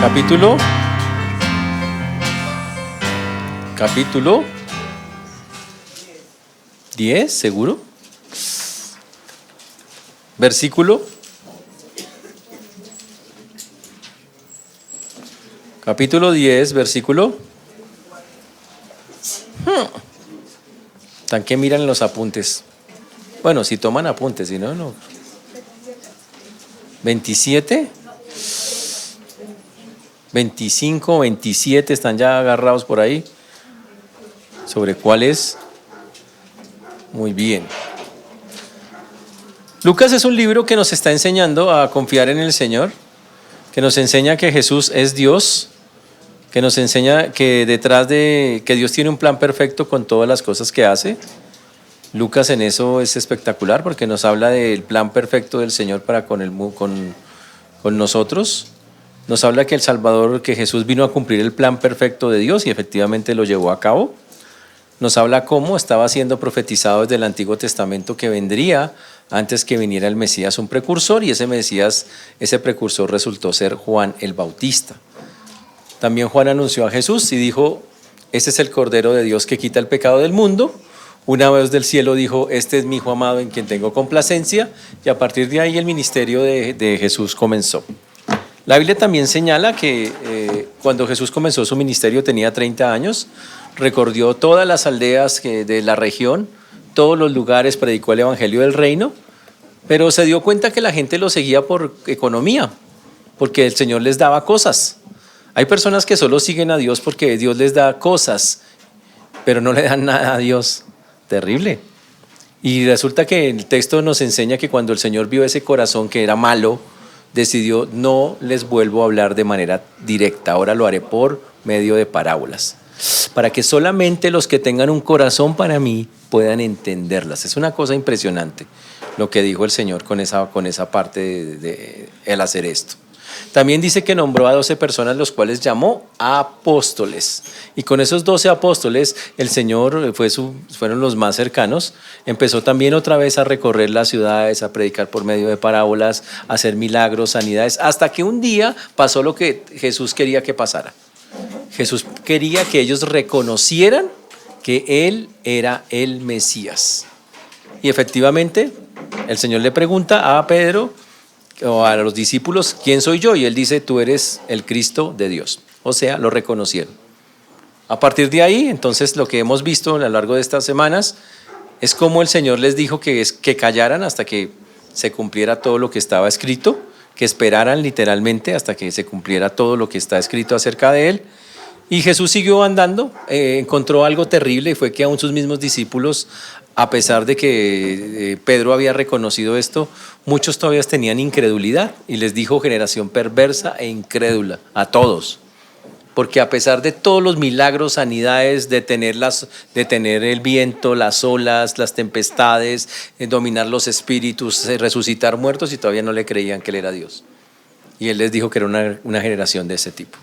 Capítulo 10, ¿seguro? Versículo. Capítulo 10, versículo. ¿Tan que miran los apuntes? Bueno, si toman apuntes, si no, no. 27, 25, 27 están ya agarrados por ahí. ¿Sobre cuál es? Muy bien. Lucas es un libro que nos está enseñando a confiar en el Señor, que nos enseña que Jesús es Dios, que nos enseña que detrás de que Dios tiene un plan perfecto con todas las cosas que hace. Lucas en eso es espectacular porque nos habla del plan perfecto del Señor para con nosotros. Nos habla que el Salvador, que Jesús vino a cumplir el plan perfecto de Dios y efectivamente lo llevó a cabo. Nos habla cómo estaba siendo profetizado desde el Antiguo Testamento que vendría antes que viniera el Mesías, un precursor, y ese precursor resultó ser Juan el Bautista. También Juan anunció a Jesús y dijo: este es el Cordero de Dios que quita el pecado del mundo. Una vez del cielo dijo: este es mi Hijo amado en quien tengo complacencia, y a partir de ahí el ministerio de Jesús comenzó. La Biblia también señala que cuando Jesús comenzó su ministerio tenía 30 años, recorrió todas las aldeas de la región, todos los lugares, predicó el evangelio del reino, pero se dio cuenta que la gente lo seguía por economía, porque el Señor les daba cosas. Hay personas que solo siguen a Dios porque Dios les da cosas, pero no le dan nada a Dios. Terrible. Y resulta que el texto nos enseña que cuando el Señor vio ese corazón que era malo, decidió: no les vuelvo a hablar de manera directa, ahora lo haré por medio de parábolas, para que solamente los que tengan un corazón para mí puedan entenderlas. Es una cosa impresionante lo que dijo el Señor con esa parte de él hacer esto. También dice que nombró a 12 personas, los cuales llamó apóstoles. Y con esos 12 apóstoles, el Señor fueron los más cercanos. Empezó también otra vez a recorrer las ciudades, a predicar por medio de parábolas, a hacer milagros, sanidades, hasta que un día pasó lo que Jesús quería que pasara. Jesús quería que ellos reconocieran que Él era el Mesías. Y efectivamente, el Señor le pregunta a Pedro o a los discípulos: ¿quién soy yo? Y él dice: tú eres el Cristo de Dios. O sea, lo reconocieron. A partir de ahí, entonces, lo que hemos visto a lo largo de estas semanas es cómo el Señor les dijo que callaran hasta que se cumpliera todo lo que estaba escrito, que esperaran literalmente hasta que se cumpliera todo lo que está escrito acerca de Él. Y Jesús siguió andando, encontró algo terrible, y fue que aún sus mismos discípulos, a pesar de que Pedro había reconocido esto, muchos todavía tenían incredulidad, y les dijo: generación perversa e incrédula, a todos. Porque a pesar de todos los milagros, sanidades, de tener el viento, las olas, las tempestades, dominar los espíritus, resucitar muertos, y todavía no le creían que Él era Dios. Y Él les dijo que era una generación de ese tipo.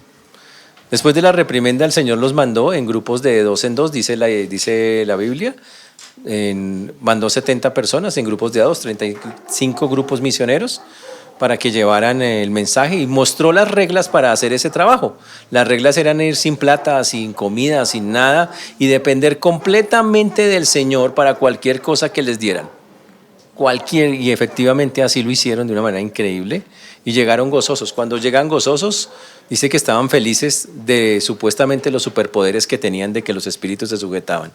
Después de la reprimenda, el Señor los mandó en grupos de 2 en 2, dice la Biblia. Mandó 70 personas en grupos de 2, 35 grupos misioneros, para que llevaran el mensaje, y mostró las reglas para hacer ese trabajo. Las reglas eran ir sin plata, sin comida, sin nada, y depender completamente del Señor para cualquier cosa que les dieran. Y efectivamente así lo hicieron de una manera increíble, y llegaron gozosos. Cuando llegan gozosos, dice que estaban felices de supuestamente los superpoderes que tenían, de que los espíritus se sujetaban.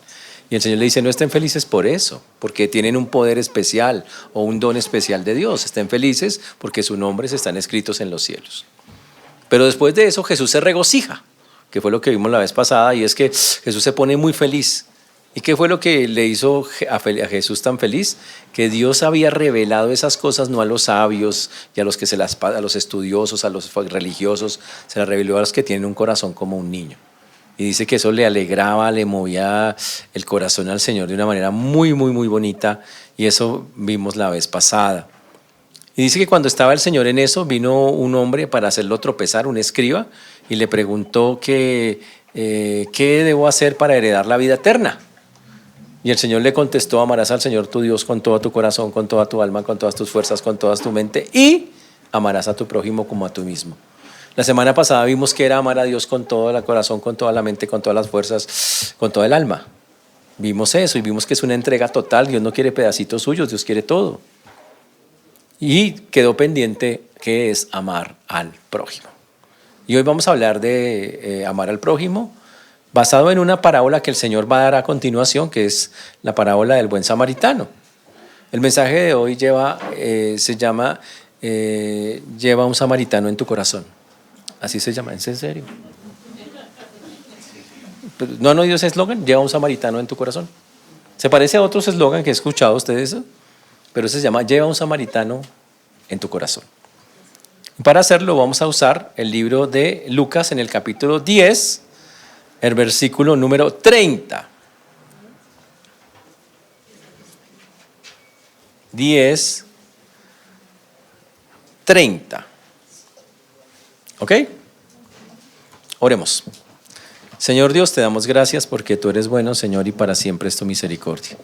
Y el Señor le dice: no estén felices por eso, porque tienen un poder especial o un don especial de Dios. Estén felices porque sus nombres están escritos en los cielos. Pero después de eso Jesús se regocija, que fue lo que vimos la vez pasada, y es que Jesús se pone muy feliz. ¿Y qué fue lo que le hizo a Jesús tan feliz? Que Dios había revelado esas cosas no a los sabios y a los estudiosos, a los religiosos, se las reveló a los que tienen un corazón como un niño. Y dice que eso le alegraba, le movía el corazón al Señor de una manera muy, muy, muy bonita, y eso vimos la vez pasada. Y dice que cuando estaba el Señor en eso, vino un hombre para hacerlo tropezar, un escriba, y le preguntó qué debo hacer para heredar la vida eterna. Y el Señor le contestó: amarás al Señor tu Dios con todo tu corazón, con toda tu alma, con todas tus fuerzas, con toda tu mente, y amarás a tu prójimo como a tú mismo. La semana pasada vimos que era amar a Dios con todo el corazón, con toda la mente, con todas las fuerzas, con todo el alma. Vimos eso y vimos que es una entrega total. Dios no quiere pedacitos suyos, Dios quiere todo. Y quedó pendiente que es amar al prójimo. Y hoy vamos a hablar de amar al prójimo basado en una parábola que el Señor va a dar a continuación, que es la parábola del buen samaritano. El mensaje de hoy se llama lleva un samaritano en tu corazón. Así se llama, ¿es en serio? ¿No han oído ese eslogan? Lleva un samaritano en tu corazón. Se parece a otros eslogan que he escuchado ustedes, pero ese se llama lleva un samaritano en tu corazón. Para hacerlo vamos a usar el libro de Lucas en el capítulo 10, el versículo número 30. 10, 30. ¿Ok? Oremos. Señor Dios, te damos gracias porque tú eres bueno, Señor, y para siempre es tu misericordia.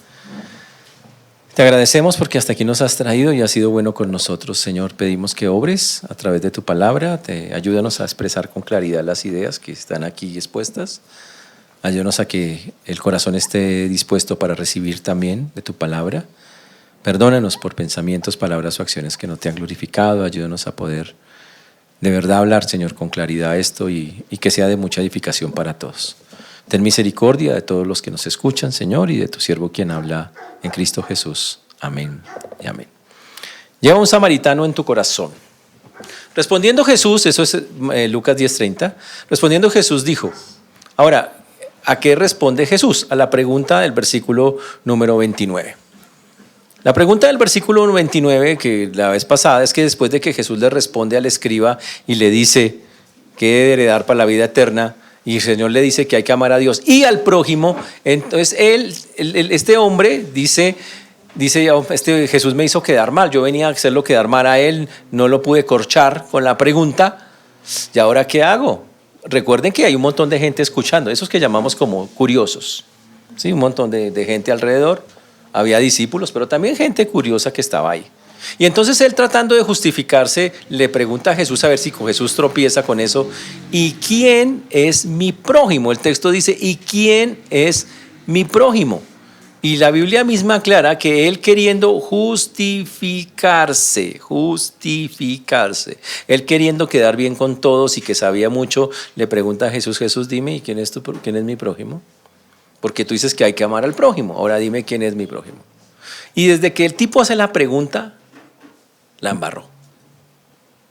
Te agradecemos porque hasta aquí nos has traído y has sido bueno con nosotros, Señor. Pedimos que obres a través de tu palabra, ayúdanos a expresar con claridad las ideas que están aquí expuestas. Ayúdanos a que el corazón esté dispuesto para recibir también de tu palabra. Perdónanos por pensamientos, palabras o acciones que no te han glorificado. Ayúdanos a poder de verdad hablar, Señor, con claridad esto y que sea de mucha edificación para todos. Ten misericordia de todos los que nos escuchan, Señor, y de tu siervo quien habla en Cristo Jesús. Amén y amén. Lleva un samaritano en tu corazón. Respondiendo Jesús, eso es Lucas 10:30, respondiendo Jesús dijo, ahora, ¿a qué responde Jesús? A la pregunta del versículo número 29. La pregunta del versículo 29, que la vez pasada, es que después de que Jesús le responde al escriba y le dice que debe heredar para la vida eterna, y el Señor le dice que hay que amar a Dios y al prójimo, entonces este hombre dice, Jesús me hizo quedar mal, yo venía a hacerlo quedar mal a él, no lo pude corchar con la pregunta, ¿y ahora qué hago? Recuerden que hay un montón de gente escuchando, esos que llamamos como curiosos, ¿sí? Un montón de gente alrededor. Había discípulos, pero también gente curiosa que estaba ahí. Y entonces él, tratando de justificarse, le pregunta a Jesús, a ver si Jesús tropieza con eso, ¿y quién es mi prójimo? El texto dice, ¿y quién es mi prójimo? Y la Biblia misma aclara que él, queriendo justificarse, él queriendo quedar bien con todos y que sabía mucho, le pregunta a Jesús, dime, ¿y quién es mi prójimo? Porque tú dices que hay que amar al prójimo. Ahora dime quién es mi prójimo. Y desde que el tipo hace la pregunta, la embarró.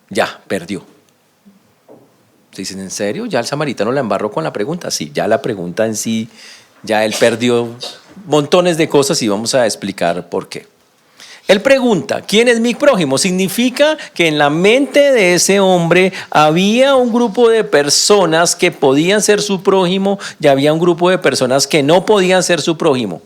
Ya, perdió. ¿Se dicen en serio? ¿Ya el samaritano la embarró con la pregunta? Sí, ya la pregunta en sí, ya él perdió montones de cosas y vamos a explicar por qué. Él pregunta, ¿quién es mi prójimo? Significa que en la mente de ese hombre había un grupo de personas que podían ser su prójimo y había un grupo de personas que no podían ser su prójimo.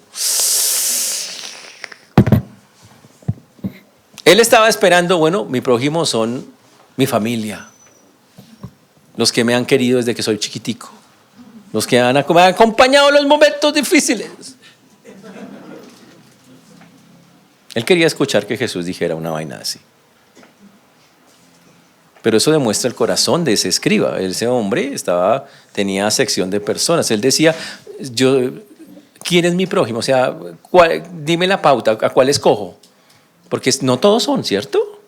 Él estaba esperando, bueno, mi prójimo son mi familia, los que me han querido desde que soy chiquitico, los que me han acompañado en los momentos difíciles. Él quería escuchar que Jesús dijera una vaina así. Pero eso demuestra el corazón de ese escriba. Ese hombre tenía sección de personas. Él decía, ¿quién es mi prójimo? O sea, dime la pauta, ¿a cuál escojo? Porque no todos son, ¿cierto?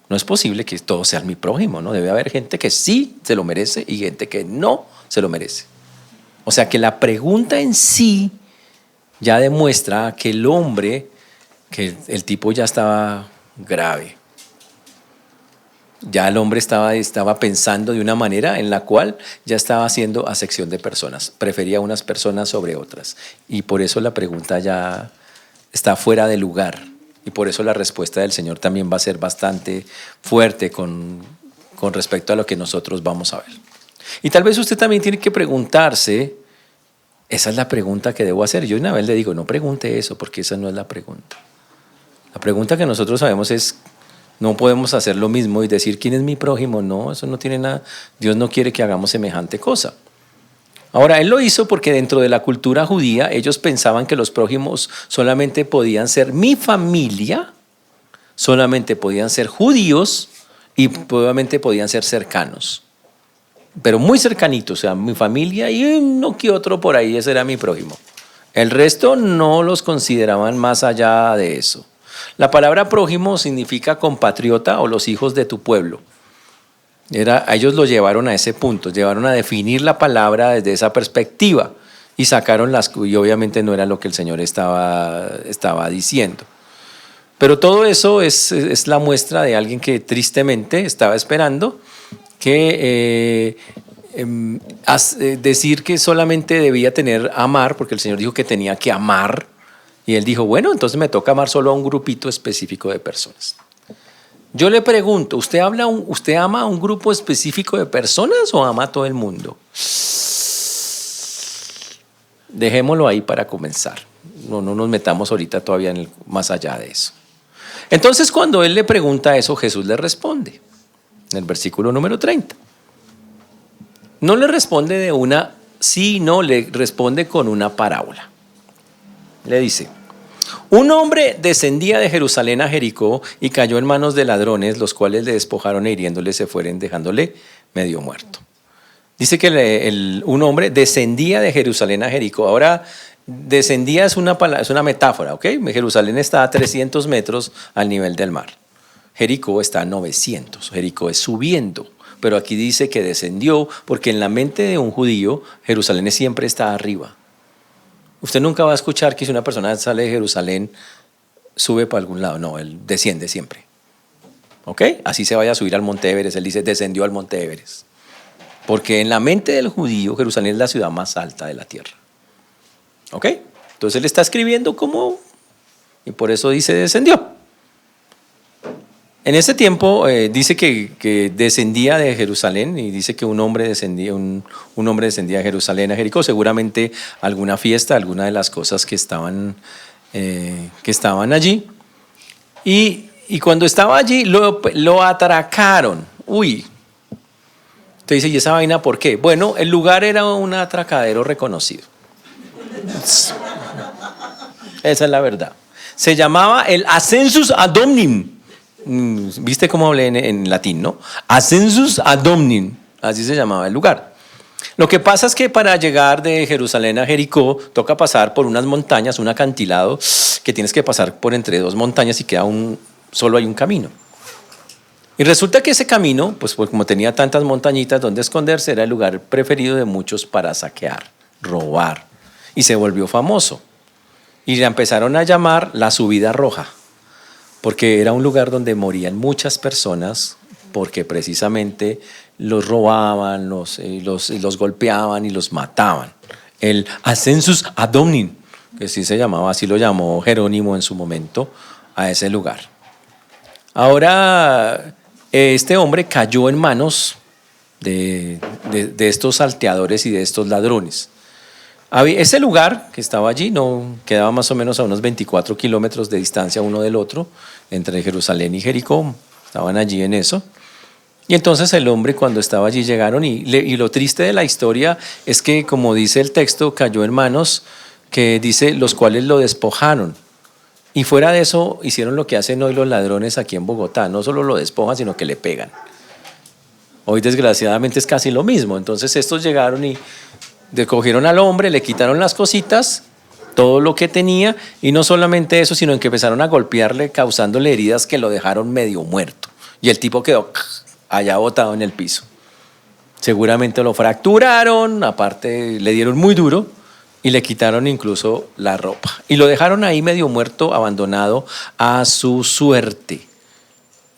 No es posible que todos sean mi prójimo, ¿no? Debe haber gente que sí se lo merece y gente que no se lo merece. O sea que la pregunta en sí ya demuestra que el hombre, que el tipo ya estaba grave. Ya el hombre estaba pensando de una manera en la cual ya estaba haciendo acepción de personas. Prefería unas personas sobre otras. Y por eso la pregunta ya está fuera de lugar. Y por eso la respuesta del Señor también va a ser bastante fuerte con respecto a lo que nosotros vamos a ver. Y tal vez usted también tiene que preguntarse, esa es la pregunta que debo hacer. Yo una vez le digo, no pregunte eso, porque esa no es la pregunta. La pregunta que nosotros sabemos es, no podemos hacer lo mismo y decir, ¿quién es mi prójimo? No, eso no tiene nada. Dios no quiere que hagamos semejante cosa. Ahora, él lo hizo porque dentro de la cultura judía, ellos pensaban que los prójimos solamente podían ser mi familia, solamente podían ser judíos y obviamente podían ser cercanos. pero muy cercanito, o sea, mi familia y uno que otro por ahí, ese era mi prójimo. El resto no los consideraban más allá de eso. La palabra prójimo significa compatriota o los hijos de tu pueblo. Ellos lo llevaron a ese punto, llevaron a definir la palabra desde esa perspectiva y sacaron y obviamente no era lo que el Señor estaba diciendo. Pero todo eso es la muestra de alguien que tristemente estaba esperando que decir que solamente debía amar, porque el Señor dijo que tenía que amar, y él dijo, bueno, entonces me toca amar solo a un grupito específico de personas. Yo le pregunto, ¿usted ama a un grupo específico de personas o ama a todo el mundo? Dejémoslo ahí para comenzar. No nos metamos ahorita todavía más allá de eso. Entonces, cuando él le pregunta eso, Jesús le responde, en el versículo número 30. No le responde de una sí, no, le responde con una parábola. Le dice, un hombre descendía de Jerusalén a Jericó y cayó en manos de ladrones, los cuales le despojaron e hiriéndole se fueron, dejándole medio muerto. Dice que un hombre descendía de Jerusalén a Jericó. Ahora, descendía es una metáfora, ¿ok? Jerusalén está a 300 metros al nivel del mar. Jericó está a 900. Jericó es subiendo. Pero aquí dice que descendió porque en la mente de un judío, Jerusalén siempre está arriba. Usted nunca va a escuchar que si una persona sale de Jerusalén, sube para algún lado. No, él desciende siempre. ¿Ok? Así se vaya a subir al Monte Everest. Él dice, descendió al Monte Everest. Porque en la mente del judío, Jerusalén es la ciudad más alta de la tierra. ¿Ok? Entonces él está escribiendo como, y por eso dice descendió. En ese tiempo dice que descendía de Jerusalén y dice que un hombre descendía a Jerusalén, a Jericó, seguramente alguna fiesta, alguna de las cosas que estaban allí. Y cuando estaba allí lo atracaron. Uy. Usted dice, ¿y esa vaina por qué? Bueno, el lugar era un atracadero reconocido. Esa es la verdad. Se llamaba el Ascensus ad Dominem. ¿Viste cómo hablé en latín, no? Ascensus ad Dominem, así se llamaba el lugar. Lo que pasa es que para llegar de Jerusalén a Jericó toca pasar por unas montañas, un acantilado que tienes que pasar por entre dos montañas y solo hay un camino. Y resulta que ese camino, pues como tenía tantas montañitas donde esconderse, era el lugar preferido de muchos para saquear, robar, y se volvió famoso. Y la empezaron a llamar la subida roja, porque era un lugar donde morían muchas personas, porque precisamente los robaban, los golpeaban y los mataban. El Ascensus ad Dominem, que sí se llamaba, así lo llamó Jerónimo en su momento, a ese lugar. Ahora, este hombre cayó en manos de estos salteadores y de estos ladrones. Ese lugar que estaba allí quedaba más o menos a unos 24 kilómetros de distancia uno del otro, entre Jerusalén y Jericó, estaban allí en eso. Y entonces el hombre, cuando estaba allí, llegaron y lo triste de la historia es que, como dice el texto, cayó en manos que dice los cuales lo despojaron. Y fuera de eso hicieron lo que hacen hoy los ladrones aquí en Bogotá, no solo lo despojan, sino que le pegan. Hoy desgraciadamente es casi lo mismo. Entonces estos llegaron y cogieron al hombre, le quitaron las cositas, todo lo que tenía, y no solamente eso, sino que empezaron a golpearle, causándole heridas que lo dejaron medio muerto. Y el tipo quedó allá botado en el piso. Seguramente lo fracturaron, aparte le dieron muy duro y le quitaron incluso la ropa. Y lo dejaron ahí medio muerto, abandonado a su suerte.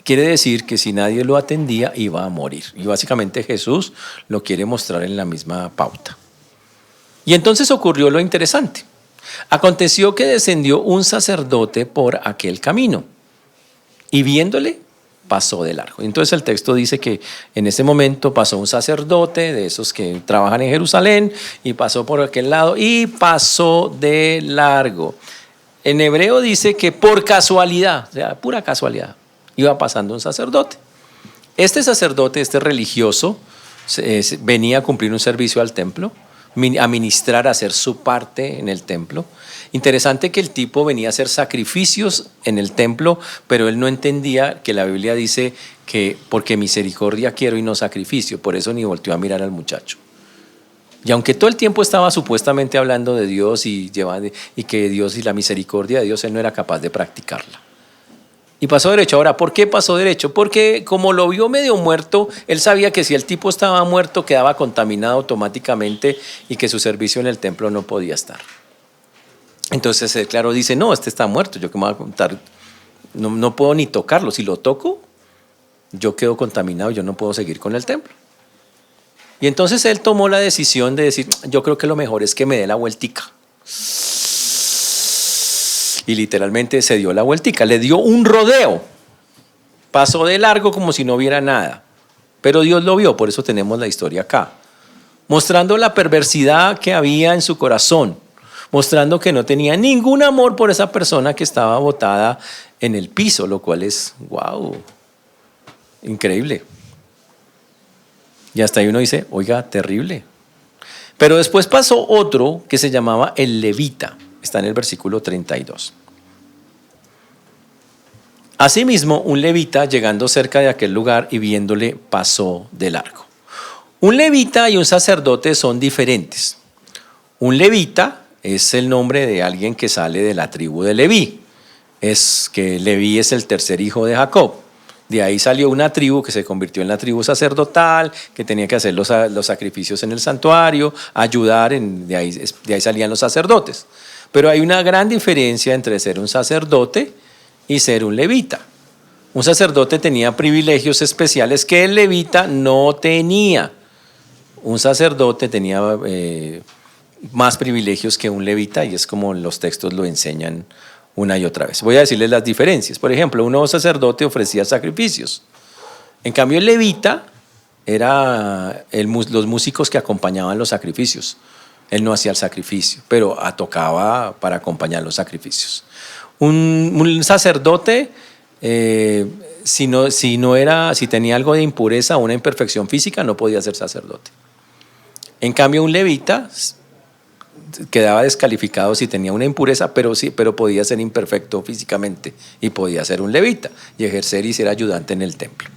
Quiere decir que si nadie lo atendía, iba a morir. Y básicamente Jesús lo quiere mostrar en la misma pauta. Y entonces ocurrió lo interesante. Aconteció que descendió un sacerdote por aquel camino y viéndole pasó de largo. Entonces el texto dice que en ese momento pasó un sacerdote de esos que trabajan en Jerusalén y pasó por aquel lado y pasó de largo. En hebreo dice que por casualidad, o sea, pura casualidad, iba pasando un sacerdote. Este sacerdote, este religioso, venía a cumplir un servicio al templo, a ministrar, a hacer su parte en el templo. Interesante que el tipo venía a hacer sacrificios en el templo, pero él no entendía que la Biblia dice que porque misericordia quiero y no sacrificio, por eso ni volteó a mirar al muchacho. Y aunque todo el tiempo estaba supuestamente hablando de Dios y que Dios y la misericordia de Dios, él no era capaz de practicarla. Y pasó derecho. Ahora, ¿por qué pasó derecho? Porque como lo vio medio muerto, él sabía que si el tipo estaba muerto quedaba contaminado automáticamente y que su servicio en el templo no podía estar. Entonces él, claro, dice, no, este está muerto, yo que me voy a contar, no puedo ni tocarlo. Si lo toco, yo quedo contaminado, yo no puedo seguir con el templo. Y entonces él tomó la decisión de decir, yo creo que lo mejor es que me dé la vueltica. Y literalmente se dio la vueltica, le dio un rodeo. Pasó de largo como si no viera nada. Pero Dios lo vio, por eso tenemos la historia acá. Mostrando la perversidad que había en su corazón. Mostrando que no tenía ningún amor por esa persona que estaba botada en el piso, lo cual es, wow, increíble. Y hasta ahí uno dice, oiga, terrible. Pero después pasó otro que se llamaba el levita. Está en el versículo 32. Asimismo, un levita, llegando cerca de aquel lugar y viéndole, pasó de largo. Un levita y un sacerdote son diferentes. Un levita es el nombre de alguien que sale de la tribu de Leví. Es que Leví es el tercer hijo de Jacob. De ahí salió una tribu que se convirtió en la tribu sacerdotal, que tenía que hacer los sacrificios en el santuario, ayudar, de ahí salían los sacerdotes. Pero hay una gran diferencia entre ser un sacerdote y ser un levita. Un sacerdote tenía privilegios especiales que el levita no tenía. Un sacerdote tenía más privilegios que un levita, y es como los textos lo enseñan una y otra vez. Voy a decirles las diferencias. Por ejemplo, un sacerdote ofrecía sacrificios. En cambio, el levita era los músicos que acompañaban los sacrificios. Él no hacía el sacrificio, pero tocaba para acompañar los sacrificios. Un sacerdote, si tenía algo de impureza o una imperfección física, no podía ser sacerdote. En cambio, un levita quedaba descalificado si tenía una impureza, pero podía ser imperfecto físicamente y podía ser un levita y ejercer y ser ayudante en el templo.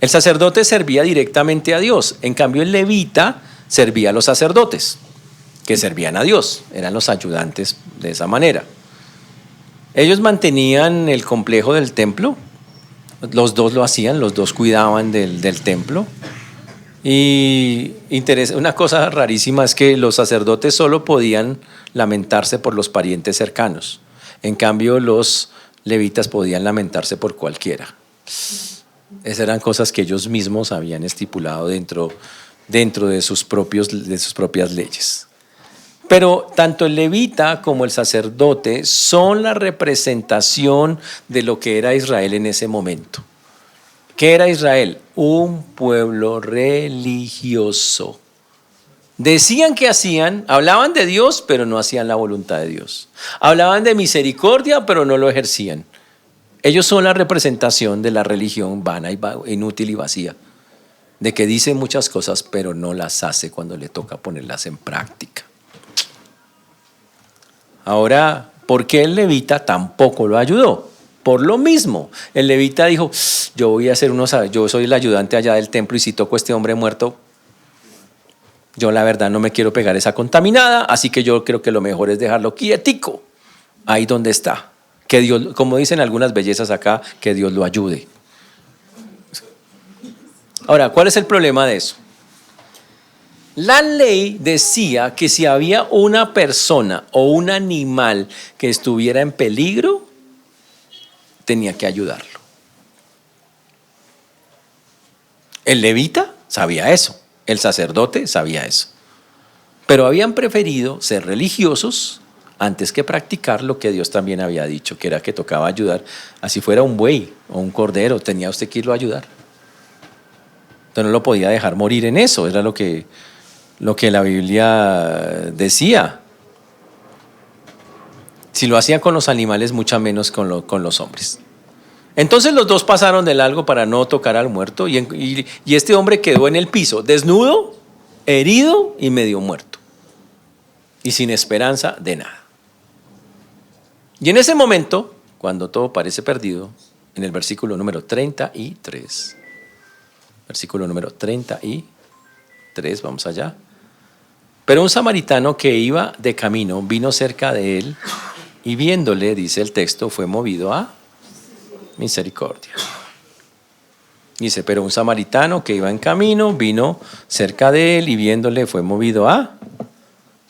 El sacerdote servía directamente a Dios, en cambio el levita servía a los sacerdotes, que servían a Dios, eran los ayudantes de esa manera. Ellos mantenían el complejo del templo, los dos lo hacían, los dos cuidaban del templo. Y una cosa rarísima es que los sacerdotes solo podían lamentarse por los parientes cercanos. En cambio, los levitas podían lamentarse por cualquiera. Esas eran cosas que ellos mismos habían estipulado dentro de sus propias leyes. Pero tanto el levita como el sacerdote son la representación de lo que era Israel en ese momento. ¿Qué era Israel? Un pueblo religioso. Decían que hacían, hablaban de Dios, pero no hacían la voluntad de Dios. Hablaban de misericordia, pero no lo ejercían. Ellos son la representación de la religión vana, inútil y vacía, de que dice muchas cosas, pero no las hace cuando le toca ponerlas en práctica. Ahora, ¿por qué el levita tampoco lo ayudó? Por lo mismo, el levita dijo, yo soy el ayudante allá del templo y si toco a este hombre muerto, yo la verdad no me quiero pegar esa contaminada, así que yo creo que lo mejor es dejarlo quietico, ahí donde está. Que Dios, como dicen algunas bellezas acá, que Dios lo ayude. Ahora, ¿cuál es el problema de eso? La ley decía que si había una persona o un animal que estuviera en peligro, tenía que ayudarlo. El levita sabía eso, el sacerdote sabía eso, pero habían preferido ser religiosos antes que practicar lo que Dios también había dicho, que era que tocaba ayudar, así fuera un buey o un cordero, tenía usted que irlo a ayudar. Entonces no lo podía dejar morir en eso, era lo que la Biblia decía. Si lo hacían con los animales, mucho menos con los hombres. Entonces los dos pasaron del largo para no tocar al muerto y este hombre quedó en el piso, desnudo, herido y medio muerto. y sin esperanza de nada. Y en ese momento, cuando todo parece perdido, en el versículo número 33, versículo número 33, vamos allá. Pero un samaritano que iba de camino vino cerca de él y viéndole, dice el texto, fue movido a misericordia. Dice, pero un samaritano que iba en camino vino cerca de él y viéndole fue movido a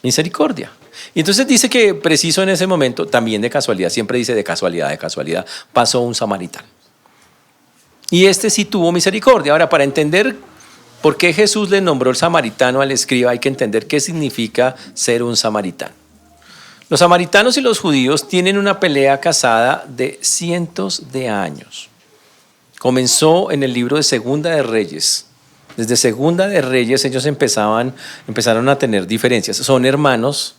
misericordia. Y entonces dice que preciso en ese momento, también de casualidad, siempre dice de casualidad, pasó un samaritano. Y este sí tuvo misericordia. Ahora, para entender por qué Jesús le nombró el samaritano al escriba, hay que entender qué significa ser un samaritano. Los samaritanos y los judíos tienen una pelea casada de cientos de años. Comenzó en el libro de Segunda de Reyes. Desde Segunda de Reyes ellos empezaron a tener diferencias. Son hermanos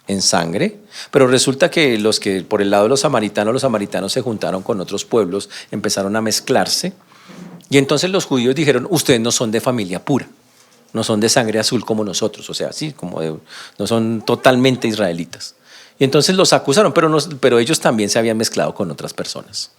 en sangre, pero resulta que los que por el lado de los samaritanos se juntaron con otros pueblos, empezaron a mezclarse, y entonces los judíos dijeron, ustedes no son de familia pura, no son de sangre azul como nosotros, o sea, sí, no son totalmente israelitas. Y entonces los acusaron, pero ellos también se habían mezclado con otras personas.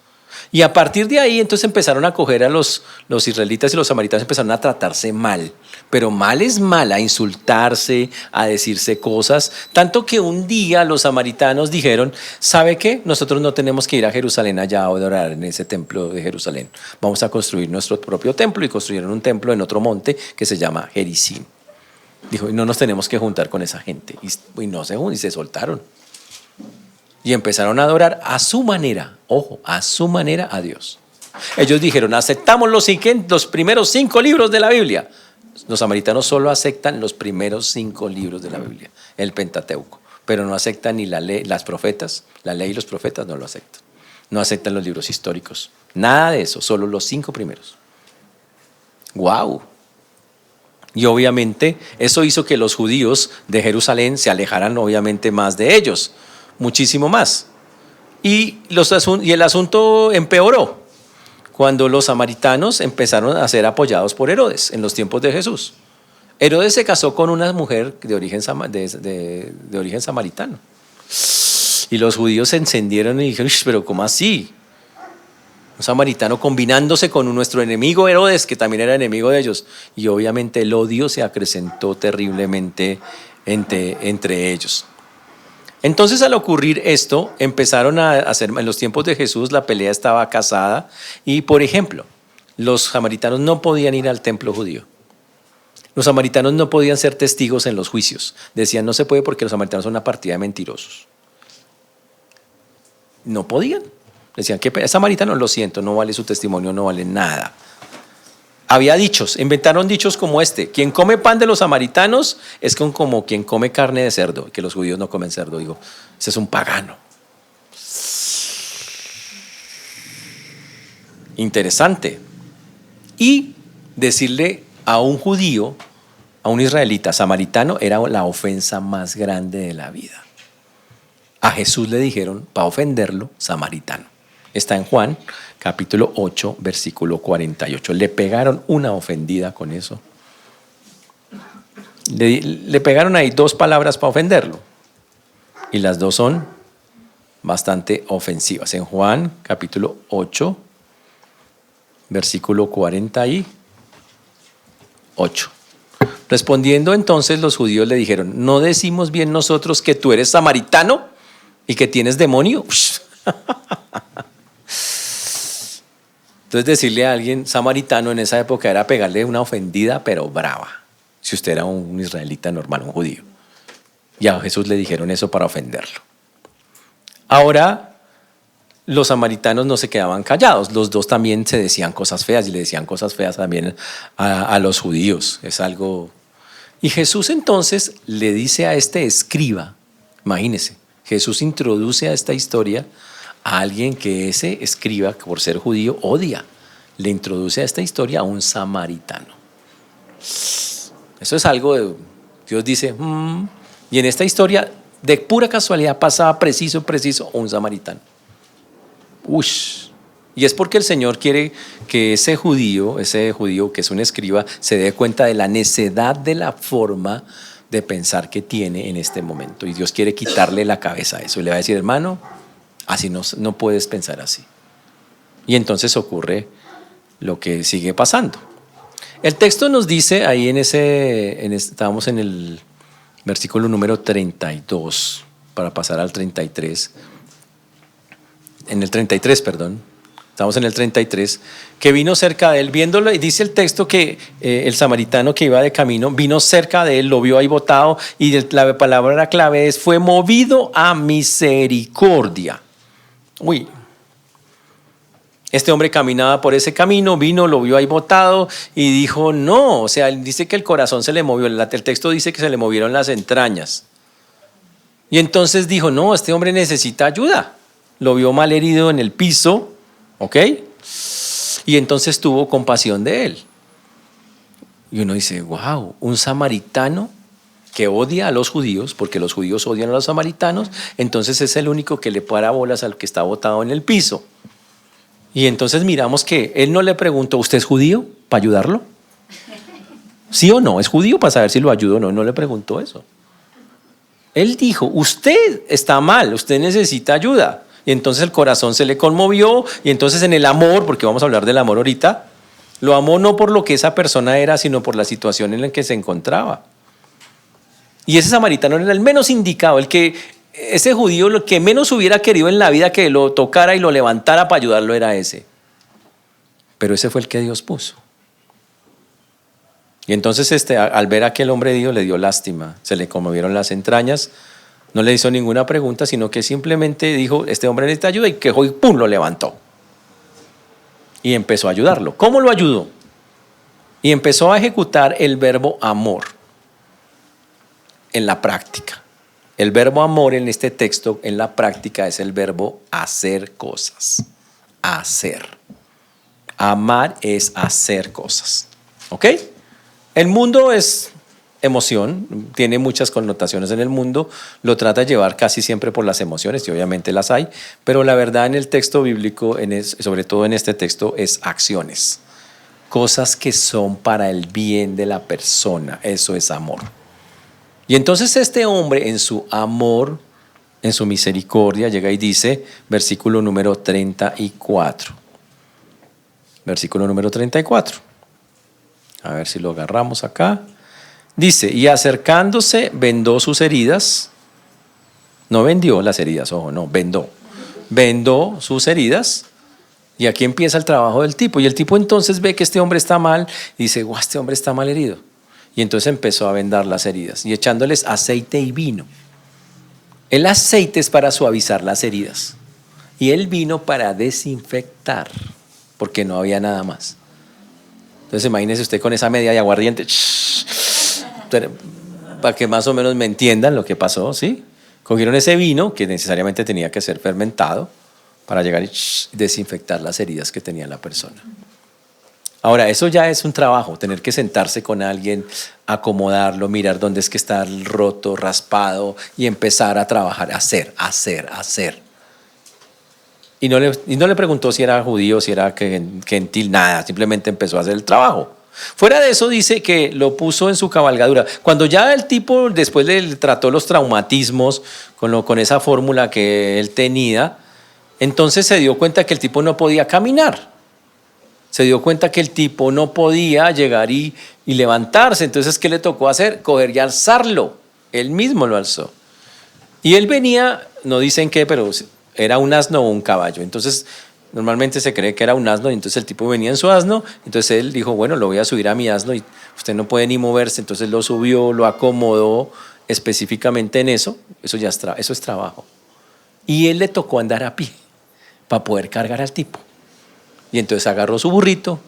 Y a partir de ahí entonces empezaron a coger a los israelitas y los samaritanos, empezaron a tratarse mal, pero mal es mal, a insultarse, a decirse cosas, tanto que un día los samaritanos dijeron, ¿sabe qué? Nosotros no tenemos que ir a Jerusalén allá a adorar en ese templo de Jerusalén, vamos a construir nuestro propio templo, y construyeron un templo en otro monte que se llama Gerizim. Dijo, y no nos tenemos que juntar con esa gente, y se soltaron. Y empezaron a adorar a su manera, ojo, a su manera a Dios. Ellos dijeron, aceptamos los primeros 5 libros de la Biblia. Los samaritanos solo aceptan los primeros 5 libros de la Biblia, el Pentateuco, pero no aceptan ni la ley, las profetas, la ley y los profetas no lo aceptan. No aceptan los libros históricos, nada de eso, solo los 5 primeros. ¡Wow! Y obviamente eso hizo que los judíos de Jerusalén se alejaran obviamente más de ellos, muchísimo más. Y el asunto empeoró cuando los samaritanos empezaron a ser apoyados por Herodes en los tiempos de Jesús. Herodes se casó con una mujer de origen samaritano. Y los judíos se encendieron y dijeron, pero ¿cómo así? Un samaritano combinándose con nuestro enemigo Herodes, que también era enemigo de ellos. Y obviamente el odio se acrecentó terriblemente entre ellos. Entonces, al ocurrir esto, empezaron a hacer, en los tiempos de Jesús la pelea estaba casada y, por ejemplo, los samaritanos no podían ir al templo judío. Los samaritanos no podían ser testigos en los juicios. Decían, no se puede porque los samaritanos son una partida de mentirosos. No podían. Decían, ¿qué es samaritano? Lo siento, no vale su testimonio, no vale nada. Había dichos, inventaron dichos como este: quien come pan de los samaritanos es como quien come carne de cerdo, que los judíos no comen cerdo. Digo, ese es un pagano. Interesante. Y decirle a un judío, a un israelita samaritano, era la ofensa más grande de la vida. A Jesús le dijeron, para ofenderlo, samaritano. Está en Juan capítulo 8, versículo 48. Le pegaron una ofendida con eso. Le pegaron ahí 2 palabras para ofenderlo. Y las 2 son bastante ofensivas. En Juan capítulo 8, versículo 48. Respondiendo entonces los judíos le dijeron, ¿no decimos bien nosotros que tú eres samaritano y que tienes demonio? Entonces decirle a alguien samaritano en esa época era pegarle una ofendida pero brava, si usted era un israelita normal, un judío. Y a Jesús le dijeron eso para ofenderlo. Ahora los samaritanos no se quedaban callados, los 2 también se decían cosas feas y le decían cosas feas también a los judíos. Es algo. Y Jesús entonces le dice a este escriba, imagínese, Jesús introduce a esta historia a alguien que ese escriba, por ser judío, odia. Le introduce a esta historia a un samaritano. Eso es algo de, Dios dice, y en esta historia, de pura casualidad, pasaba preciso un samaritano. Y es porque el Señor quiere que ese judío que es un escriba, se dé cuenta de la necedad de la forma de pensar que tiene en este momento. Y Dios quiere quitarle la cabeza a eso. Y le va a decir, hermano, así no puedes pensar así. Y entonces ocurre lo que sigue pasando. El texto nos dice ahí estábamos en el versículo número 32, para pasar al 33. En el 33, perdón. Estamos en el 33, que vino cerca de él, viéndolo, y dice el texto que el samaritano que iba de camino vino cerca de él, lo vio ahí botado, y la palabra clave es, fue movido a misericordia. Uy, este hombre caminaba por ese camino, vino, lo vio ahí botado y dijo, no, o sea, dice que el corazón se le movió, el texto dice que se le movieron las entrañas. Y entonces dijo, no, este hombre necesita ayuda. Lo vio mal herido en el piso, ¿ok? Y entonces tuvo compasión de él. Y uno dice, wow, un samaritano que odia a los judíos, porque los judíos odian a los samaritanos, entonces es el único que le para bolas al que está botado en el piso. Y entonces miramos que él no le preguntó, ¿usted es judío? ¿Para ayudarlo? ¿Sí o no? ¿Es judío? Para saber si lo ayudo o no. No le preguntó eso. Él dijo, usted está mal, usted necesita ayuda. Y entonces el corazón se le conmovió, y entonces en el amor, porque vamos a hablar del amor ahorita, lo amó no por lo que esa persona era, sino por la situación en la que se encontraba. Y ese samaritano era el menos indicado, ese judío lo que menos hubiera querido en la vida que lo tocara y lo levantara para ayudarlo era ese. Pero ese fue el que Dios puso. Y entonces al ver a aquel hombre de Dios le dio lástima, se le conmovieron las entrañas, no le hizo ninguna pregunta, sino que simplemente dijo, este hombre necesita ayuda, y quejó y ¡pum!, lo levantó. Y empezó a ayudarlo. ¿Cómo lo ayudó? Y empezó a ejecutar el verbo amor en la práctica. El verbo amor en este texto, en la práctica, es el verbo hacer cosas. Hacer. Amar es hacer cosas. ¿Ok? El mundo es emoción, tiene muchas connotaciones en el mundo, lo trata de llevar casi siempre por las emociones, y obviamente las hay, pero la verdad en el texto bíblico, sobre todo en este texto, es acciones. Cosas que son para el bien de la persona, eso es amor. Y entonces este hombre en su amor, en su misericordia, llega y dice, versículo número 34. Versículo número 34. A ver si lo agarramos acá. Dice, y acercándose vendó sus heridas. No vendió las heridas, ojo, no, vendó. Vendó sus heridas. Y aquí empieza el trabajo del tipo. Y el tipo entonces ve que este hombre está mal y dice, guau, este hombre está mal herido. Y entonces empezó a vendar las heridas y echándoles aceite y vino. El aceite es para suavizar las heridas y el vino para desinfectar, porque no había nada más. Entonces imagínese usted con esa media de aguardiente, para que más o menos me entiendan lo que pasó, ¿sí? Cogieron ese vino, que necesariamente tenía que ser fermentado, para llegar y desinfectar las heridas que tenía la persona. Ahora, eso ya es un trabajo, tener que sentarse con alguien, acomodarlo, mirar dónde es que está el roto, raspado, y empezar a trabajar, hacer. Y no le preguntó si era judío, si era gentil, nada, simplemente empezó a hacer el trabajo. Fuera de eso dice que lo puso en su cabalgadura. Cuando ya el tipo después le trató los traumatismos con esa fórmula que él tenía, entonces se dio cuenta que el tipo no podía caminar. Se dio cuenta que el tipo no podía llegar y levantarse. Entonces, ¿qué le tocó hacer? Coger y alzarlo. Él mismo lo alzó. Y él venía, no dicen qué, pero era un asno o un caballo. Entonces, normalmente se cree que era un asno, y entonces el tipo venía en su asno. Entonces él dijo, bueno, lo voy a subir a mi asno y usted no puede ni moverse. Entonces lo subió, lo acomodó específicamente en eso. Eso es trabajo. Y él le tocó andar a pie para poder cargar al tipo. Y entonces agarró su burrito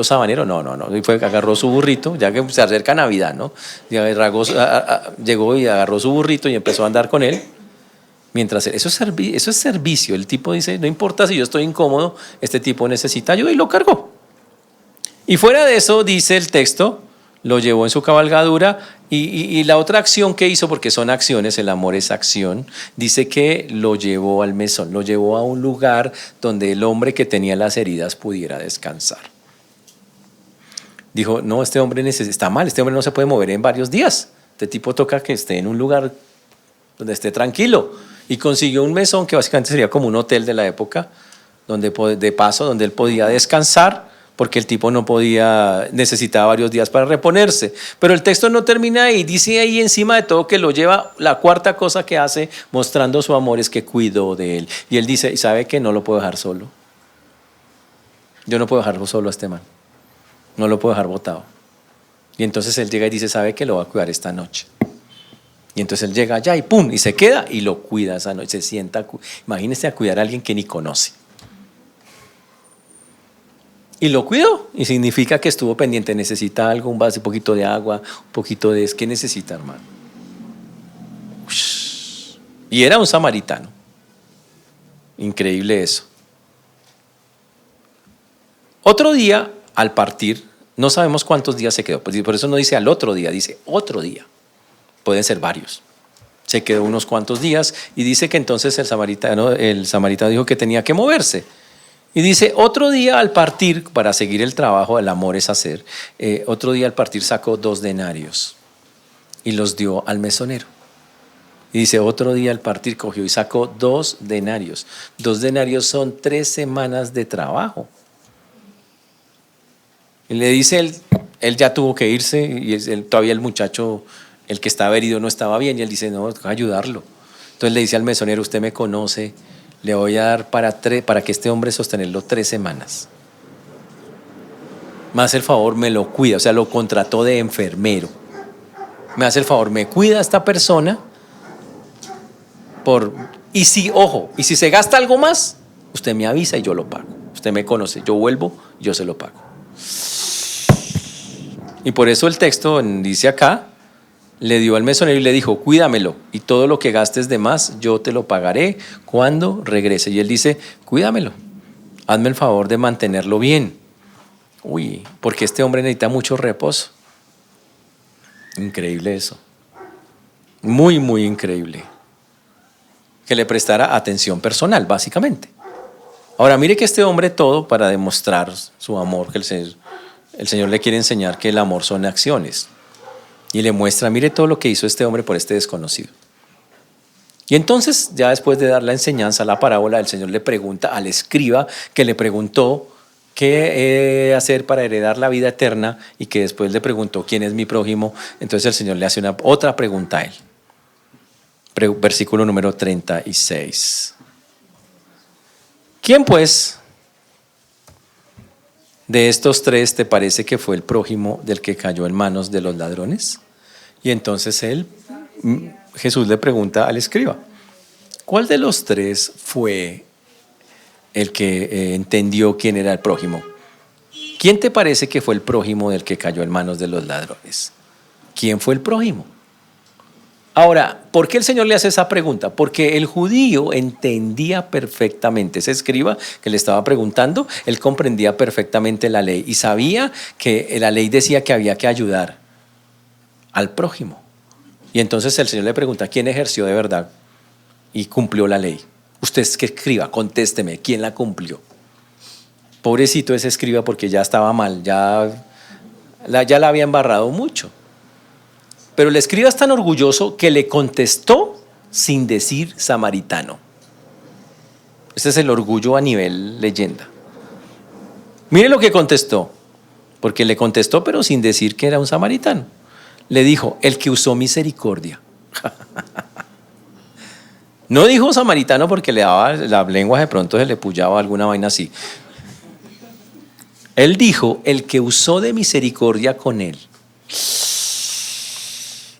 sabanero, no, agarró su burrito, ya que se acerca Navidad, ¿no? Llegó y agarró su burrito y empezó a andar con él. Mientras eso es servicio. El tipo dice, no importa si yo estoy incómodo, este tipo necesita ayuda, y lo cargó. Y fuera de eso, dice el texto, lo llevó en su cabalgadura, y la otra acción que hizo, porque son acciones, el amor es acción, dice que lo llevó al mesón, lo llevó a un lugar donde el hombre que tenía las heridas pudiera descansar. Dijo, no, este hombre está mal, este hombre no se puede mover en varios días. Este tipo toca que esté en un lugar donde esté tranquilo. Y consiguió un mesón que básicamente sería como un hotel de la época, de paso, donde él podía descansar, porque el tipo no podía, necesitaba varios días para reponerse. Pero el texto no termina ahí, dice ahí encima de todo que lo lleva, la cuarta cosa que hace mostrando su amor es que cuidó de él. Y él dice, ¿sabe qué? No lo puedo dejar solo. Yo no puedo dejarlo solo a este man. No lo puedo dejar botado. Y entonces él llega y dice, ¿sabe qué? Lo va a cuidar esta noche. Y entonces él llega allá y ¡pum! Y se queda y lo cuida esa noche. Se sienta, imagínese a cuidar a alguien que ni conoce. Y lo cuidó, y significa que estuvo pendiente. Necesita algo, un vaso, un poquito de agua, un poquito de... ¿Qué necesita, hermano? Y era un samaritano. Increíble eso. Otro día, al partir, no sabemos cuántos días se quedó. Por eso no dice al otro día, dice otro día. Pueden ser varios. Se quedó unos cuantos días y dice que entonces el samaritano dijo que tenía que moverse. Y dice, otro día al partir, para seguir el trabajo, el amor es hacer, otro día al partir sacó 2 denarios y los dio al mesonero. Y dice, otro día al partir cogió y sacó 2 denarios. 2 denarios son 3 semanas de trabajo. Y le dice, él ya tuvo que irse y todavía el muchacho, el que estaba herido, no estaba bien. Y él dice, no, tengo que ayudarlo. Entonces le dice al mesonero, usted me conoce, le voy a dar para que este hombre sostenerlo 3 semanas. Me hace el favor, me lo cuida, o sea, lo contrató de enfermero. Me hace el favor, me cuida a esta persona. Y si se gasta algo más, usted me avisa y yo lo pago. Usted me conoce, yo vuelvo, yo se lo pago. Y por eso el texto dice acá, le dio al mesonero y le dijo, cuídamelo, y todo lo que gastes de más, yo te lo pagaré cuando regrese. Y él dice, cuídamelo, hazme el favor de mantenerlo bien. Uy, porque este hombre necesita mucho reposo. Increíble eso. Muy, muy increíble. Que le prestara atención personal, básicamente. Ahora, mire que este hombre todo, para demostrar su amor, que el Señor le quiere enseñar que el amor son acciones. Y le muestra, mire todo lo que hizo este hombre por este desconocido. Y entonces, ya después de dar la enseñanza, la parábola, el Señor le pregunta al escriba que le preguntó qué hacer para heredar la vida eterna y que después le preguntó quién es mi prójimo. Entonces el Señor le hace otra pregunta a él. Versículo número 36. ¿Quién pues de estos 3 te parece que fue el prójimo del que cayó en manos de los ladrones? Y entonces Jesús le pregunta al escriba, ¿cuál de los 3 fue el que entendió quién era el prójimo? ¿Quién te parece que fue el prójimo del que cayó en manos de los ladrones? ¿Quién fue el prójimo? Ahora, ¿por qué el Señor le hace esa pregunta? Porque el judío entendía perfectamente, ese escriba que le estaba preguntando, él comprendía perfectamente la ley y sabía que la ley decía que había que ayudar al prójimo. Y entonces el Señor le pregunta, ¿quién ejerció de verdad y cumplió la ley? Usted es que escriba, contésteme, ¿quién la cumplió? Pobrecito ese escriba porque ya estaba mal, ya la había embarrado mucho. Pero el escriba es tan orgulloso que le contestó sin decir samaritano. Este es el orgullo a nivel leyenda. Mire lo que contestó, porque le contestó pero sin decir que era un samaritano. Le dijo, el que usó misericordia. No dijo samaritano porque le daba la lengua, de pronto se le pullaba alguna vaina así. Él dijo, el que usó de misericordia con él.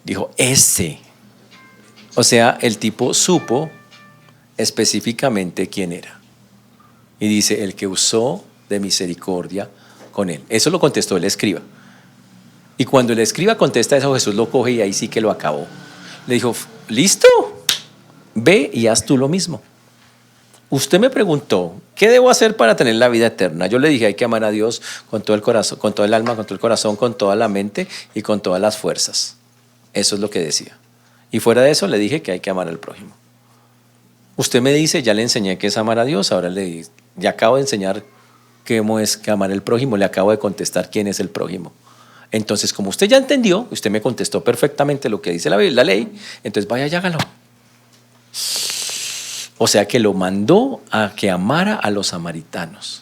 Dijo, ese. O sea, el tipo supo específicamente quién era. Y dice, el que usó de misericordia con él. Eso lo contestó el escriba. Y cuando el escriba contesta eso, Jesús lo coge y ahí sí que lo acabó. Le dijo, ¿listo? Ve y haz tú lo mismo. Usted me preguntó, ¿qué debo hacer para tener la vida eterna? Yo le dije, hay que amar a Dios con todo el corazón, con todo el alma, con todo el corazón, con toda la mente y con todas las fuerzas. Eso es lo que decía. Y fuera de eso le dije que hay que amar al prójimo. Usted me dice, ya le enseñé que es amar a Dios, ahora ya acabo de enseñar ¿cómo es que amar al prójimo? Le acabo de contestar quién es el prójimo. Entonces, como usted ya entendió, usted me contestó perfectamente lo que dice la ley, entonces vaya y hágalo. O sea que lo mandó a que amara a los samaritanos.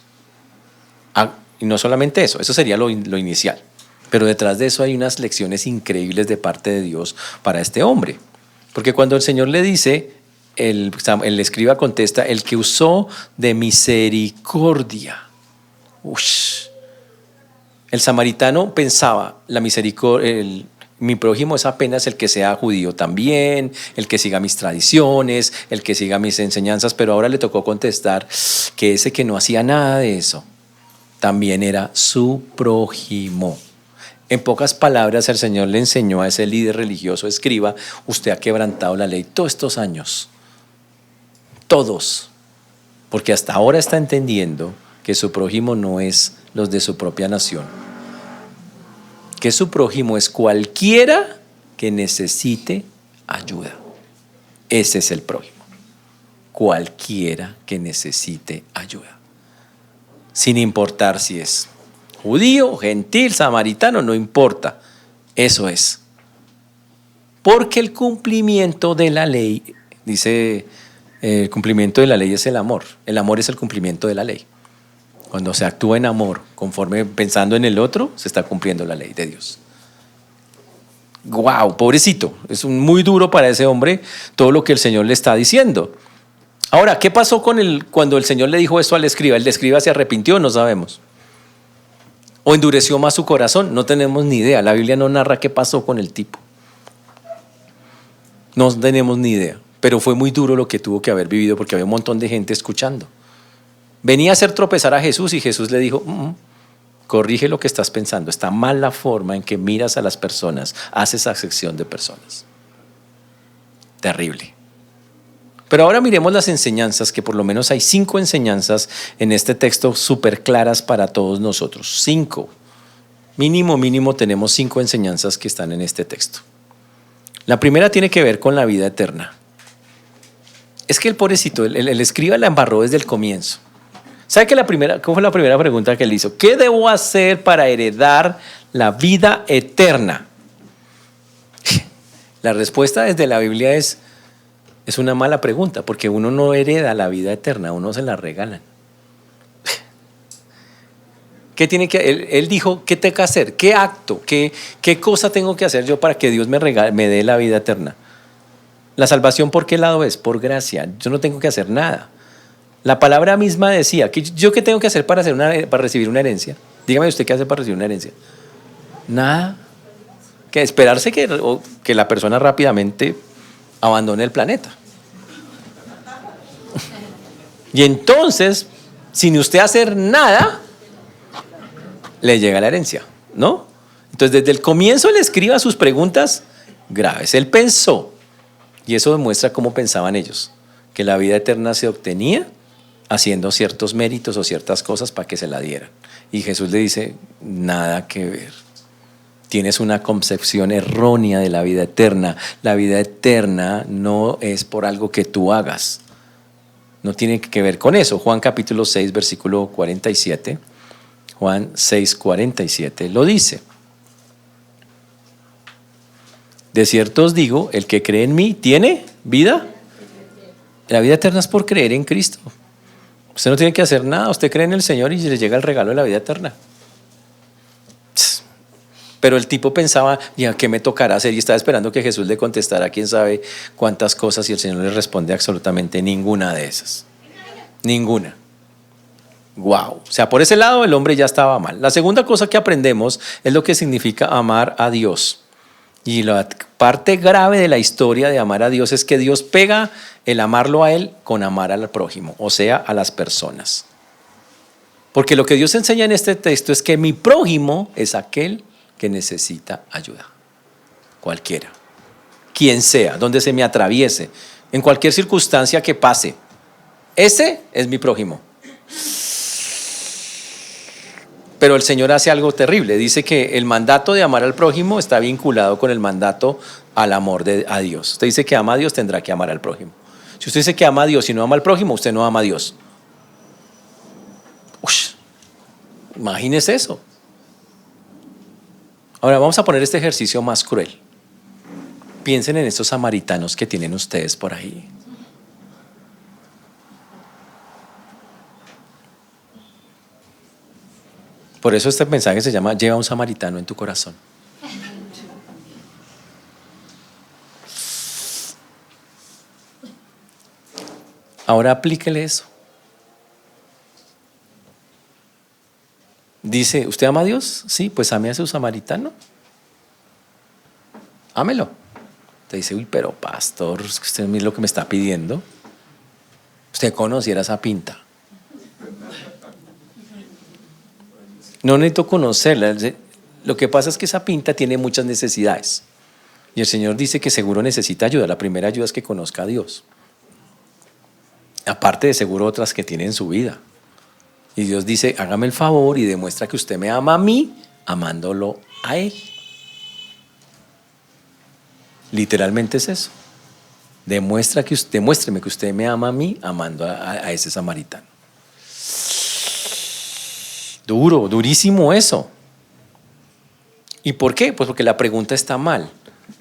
Y no solamente eso sería lo inicial. Pero detrás de eso hay unas lecciones increíbles de parte de Dios para este hombre. Porque cuando el Señor le dice, el escriba contesta, el que usó de misericordia. Ush. El samaritano pensaba, mi prójimo es apenas el que sea judío también, el que siga mis tradiciones, el que siga mis enseñanzas, pero ahora le tocó contestar que ese que no hacía nada de eso, también era su prójimo. En pocas palabras, el Señor le enseñó a ese líder religioso, escriba, usted ha quebrantado la ley todos estos años, todos, porque hasta ahora está entendiendo que su prójimo no es los de su propia nación, que su prójimo es cualquiera que necesite ayuda. Ese es el prójimo, cualquiera que necesite ayuda, sin importar si es judío, gentil, samaritano, no importa, eso es. Porque el cumplimiento de la ley, dice, el cumplimiento de la ley es el amor es el cumplimiento de la ley. Cuando se actúa en amor, conforme pensando en el otro, se está cumpliendo la ley de Dios. ¡Guau! Pobrecito, es muy duro para ese hombre todo lo que el Señor le está diciendo. Ahora, ¿qué pasó cuando el Señor le dijo esto al escriba? ¿El escriba se arrepintió? No sabemos. ¿O endureció más su corazón? No tenemos ni idea. La Biblia no narra qué pasó con el tipo. No tenemos ni idea. Pero fue muy duro lo que tuvo que haber vivido porque había un montón de gente escuchando. Venía a hacer tropezar a Jesús y Jesús le dijo, corrige lo que estás pensando. Está mal la forma en que miras a las personas, haces acepción de personas. Terrible. Pero ahora miremos las enseñanzas, que por lo menos hay 5 enseñanzas en este texto súper claras para todos nosotros. 5. Mínimo tenemos 5 enseñanzas que están en este texto. La primera tiene que ver con la vida eterna. Es que el pobrecito, el escriba la embarró desde el comienzo. ¿Sabe cómo fue la primera pregunta que él hizo? ¿Qué debo hacer para heredar la vida eterna? La respuesta desde la Biblia es una mala pregunta, porque uno no hereda la vida eterna, uno se la regalan. ¿Qué tiene que? Él dijo, ¿qué tengo que hacer? ¿Qué acto? ¿Qué cosa tengo que hacer yo para que Dios me dé la vida eterna? La salvación, ¿por qué lado es? Por gracia. Yo no tengo que hacer nada. La palabra misma decía, ¿yo qué tengo que hacer para recibir una herencia? Dígame usted qué hace para recibir una herencia. Nada. Que esperarse que la persona rápidamente abandone el planeta. Y entonces, sin usted hacer nada, le llega la herencia, ¿no? Entonces, desde el comienzo le escriba sus preguntas graves. Él pensó, y eso demuestra cómo pensaban ellos, que la vida eterna se obtenía haciendo ciertos méritos o ciertas cosas para que se la dieran. Y Jesús le dice, nada que ver. Tienes una concepción errónea de la vida eterna. La vida eterna no es por algo que tú hagas. No tiene que ver con eso. Juan capítulo 6, versículo 47. Juan 6, 47 lo dice. De cierto os digo, el que cree en mí tiene vida. La vida eterna es por creer en Cristo. Usted no tiene que hacer nada. Usted cree en el Señor y le llega el regalo de la vida eterna. Pero el tipo pensaba, ya, ¿qué me tocará hacer? Y estaba esperando que Jesús le contestara quién sabe cuántas cosas, y el Señor le responde absolutamente ninguna de esas. Ninguna. Wow. O sea, por ese lado el hombre ya estaba mal. La segunda cosa que aprendemos es lo que significa amar a Dios. Y la parte grave de la historia de amar a Dios es que Dios pega el amarlo a Él con amar al prójimo, o sea, a las personas. Porque lo que Dios enseña en este texto es que mi prójimo es aquel que necesita ayuda. Cualquiera. Quien sea, donde se me atraviese, en cualquier circunstancia que pase. Ese es mi prójimo. Pero el Señor hace algo terrible. Dice que el mandato de amar al prójimo está vinculado con el mandato al amor a Dios. Usted dice que ama a Dios, tendrá que amar al prójimo. Si usted dice que ama a Dios y no ama al prójimo, usted no ama a Dios. Imagínese eso. Ahora vamos a poner este ejercicio más cruel. Piensen en estos samaritanos que tienen ustedes por ahí. Por eso este mensaje se llama Lleva un samaritano en tu corazón. Ahora aplíquele eso. Dice, ¿usted ama a Dios? Sí, pues ame a su samaritano. Ámelo. Te dice, uy, pero pastor, usted es lo que me está pidiendo. Usted conociera esa pinta. No necesito conocerla. Lo que pasa es que esa pinta tiene muchas necesidades. Y el Señor dice que seguro necesita ayuda. La primera ayuda es que conozca a Dios. Aparte de seguro otras que tiene en su vida. Y Dios dice, hágame el favor y demuestra que usted me ama a mí, amándolo a Él. Literalmente es eso. Demuéstreme que usted me ama a mí, amando a ese samaritano. Duro, durísimo eso. ¿Y por qué? Pues porque la pregunta está mal.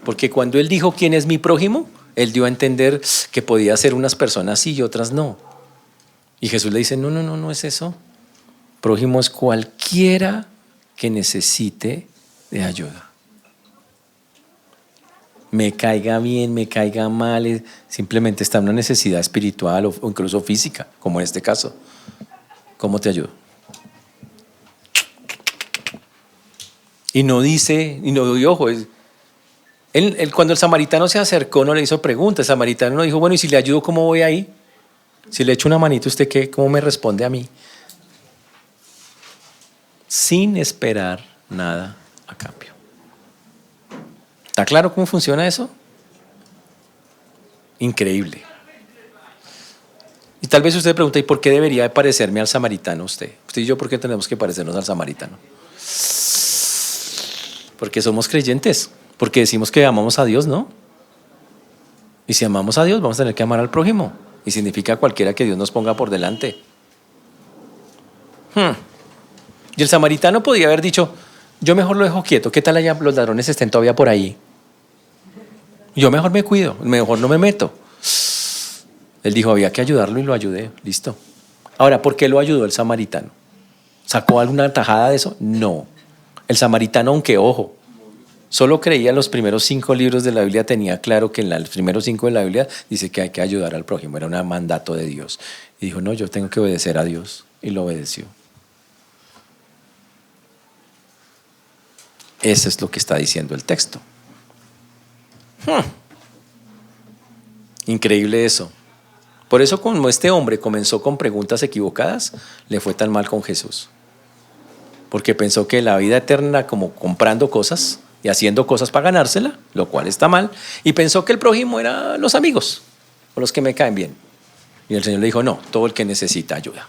Porque cuando Él dijo, ¿quién es mi prójimo?, Él dio a entender que podía ser unas personas sí y otras no. Y Jesús le dice, no es eso. Prójimo es cualquiera que necesite de ayuda. Me caiga bien, me caiga mal, simplemente está en una necesidad espiritual o incluso física, como en este caso. ¿Cómo te ayudo? Y no dice, y no dio ojo. Cuando el samaritano se acercó, no le hizo preguntas. El samaritano no dijo, bueno, y si le ayudo, ¿cómo voy ahí? Si le echo una manito, ¿usted qué? ¿Cómo me responde a mí? Sin esperar nada a cambio. ¿Está claro cómo funciona eso? Increíble. Y tal vez usted pregunta, ¿y por qué debería de parecerme al samaritano usted? Usted y yo, ¿por qué tenemos que parecernos al samaritano? Porque somos creyentes, porque decimos que amamos a Dios, ¿no? Y si amamos a Dios, vamos a tener que amar al prójimo. Y significa cualquiera que Dios nos ponga por delante. Y el samaritano podía haber dicho, yo mejor lo dejo quieto, ¿qué tal allá los ladrones estén todavía por ahí? Yo mejor me cuido, mejor no me meto. Él dijo, había que ayudarlo y lo ayudé, listo. Ahora, ¿por qué lo ayudó el samaritano? ¿Sacó alguna tajada de eso? No. El samaritano, aunque ojo, solo creía los primeros 5 libros de la Biblia, tenía claro que en los primeros 5 de la Biblia dice que hay que ayudar al prójimo, era un mandato de Dios. Y dijo, no, yo tengo que obedecer a Dios. Y lo obedeció. Eso es lo que está diciendo el texto. Increíble eso. Por eso, como este hombre comenzó con preguntas equivocadas, le fue tan mal con Jesús. Porque pensó que la vida eterna era como comprando cosas y haciendo cosas para ganársela, lo cual está mal. Y pensó que el prójimo era los amigos o los que me caen bien. Y el Señor le dijo, no, todo el que necesita ayuda.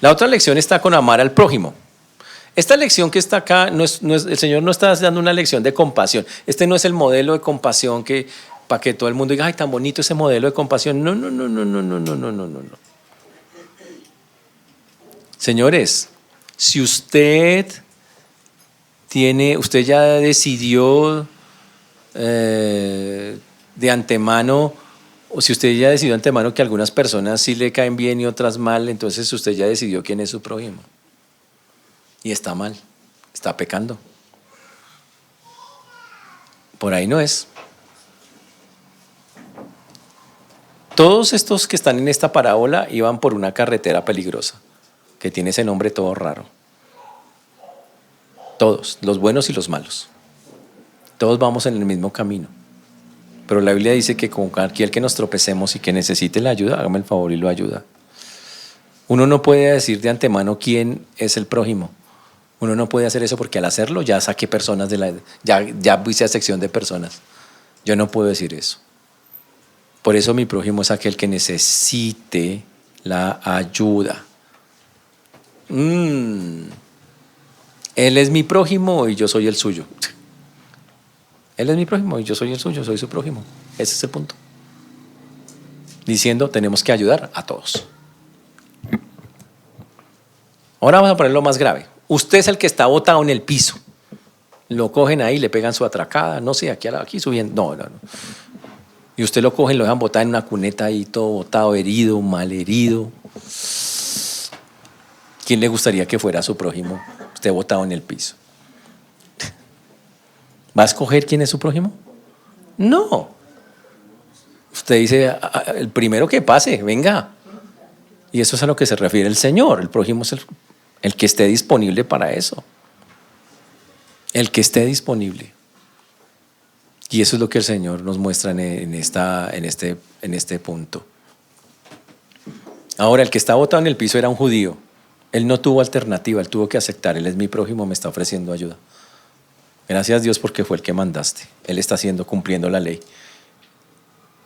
La otra lección está con amar al prójimo. Esta lección que está acá, el Señor no está dando una lección de compasión. Este no es el modelo de compasión para que todo el mundo diga, ay, tan bonito ese modelo de compasión. No. Señores, si usted ya decidió de antemano, o si usted ya decidió de antemano que algunas personas sí le caen bien y otras mal, entonces usted ya decidió quién es su prójimo. Y está mal, está pecando. Por ahí no es. Todos estos que están en esta parábola iban por una carretera peligrosa, que tiene ese nombre todo raro. Todos, los buenos y los malos. Todos vamos en el mismo camino. Pero la Biblia dice que con cualquier que nos tropecemos y que necesite la ayuda, hágame el favor y lo ayuda. Uno no puede decir de antemano quién es el prójimo. Uno no puede hacer eso porque al hacerlo ya saqué personas ya hice a sección de personas. Yo no puedo decir eso. Por eso mi prójimo es aquel que necesite la ayuda. Él es mi prójimo y yo soy el suyo. Él es mi prójimo y yo soy el suyo, soy su prójimo. Ese es el punto. Diciendo, tenemos que ayudar a todos. Ahora vamos a ponerlo más grave. Usted es el que está botado en el piso. Lo cogen ahí, le pegan su atracada, no sé, aquí subiendo. No. Y usted lo cogen, lo dejan botado en una cuneta ahí, todo botado, herido, mal herido. ¿Quién le gustaría que fuera su prójimo? Usted botado en el piso. ¿Va a escoger quién es su prójimo? No. Usted dice, el primero que pase, venga. Y eso es a lo que se refiere el Señor. El prójimo es el que esté disponible para eso. El que esté disponible. Y eso es lo que el Señor nos muestra en este punto. Ahora, el que está botado en el piso era un judío. Él no tuvo alternativa, él tuvo que aceptar. Él es mi prójimo, me está ofreciendo ayuda. Gracias a Dios porque fue el que mandaste. Él está cumpliendo la ley.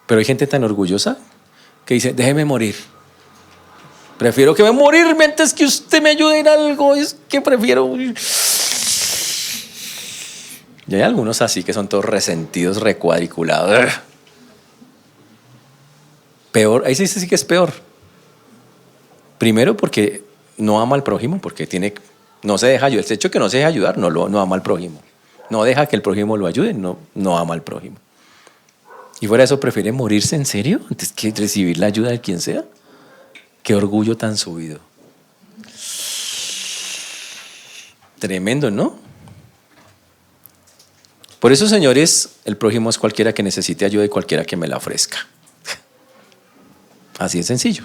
Pero hay gente tan orgullosa que dice, déjeme morir. Prefiero que me morirme antes que usted me ayude en algo. Es que prefiero... Y hay algunos así que son todos resentidos, recuadriculados. Peor, ahí sí que es peor. Primero porque no ama al prójimo, porque no se deja ayudar. El hecho de que no se deja ayudar, no ama al prójimo. No deja que el prójimo lo ayude, no ama al prójimo. Y fuera de eso, prefiere morirse en serio antes que recibir la ayuda de quien sea. Qué orgullo tan subido. Tremendo, ¿no? Por eso, señores, el prójimo es cualquiera que necesite ayuda y cualquiera que me la ofrezca. Así de sencillo.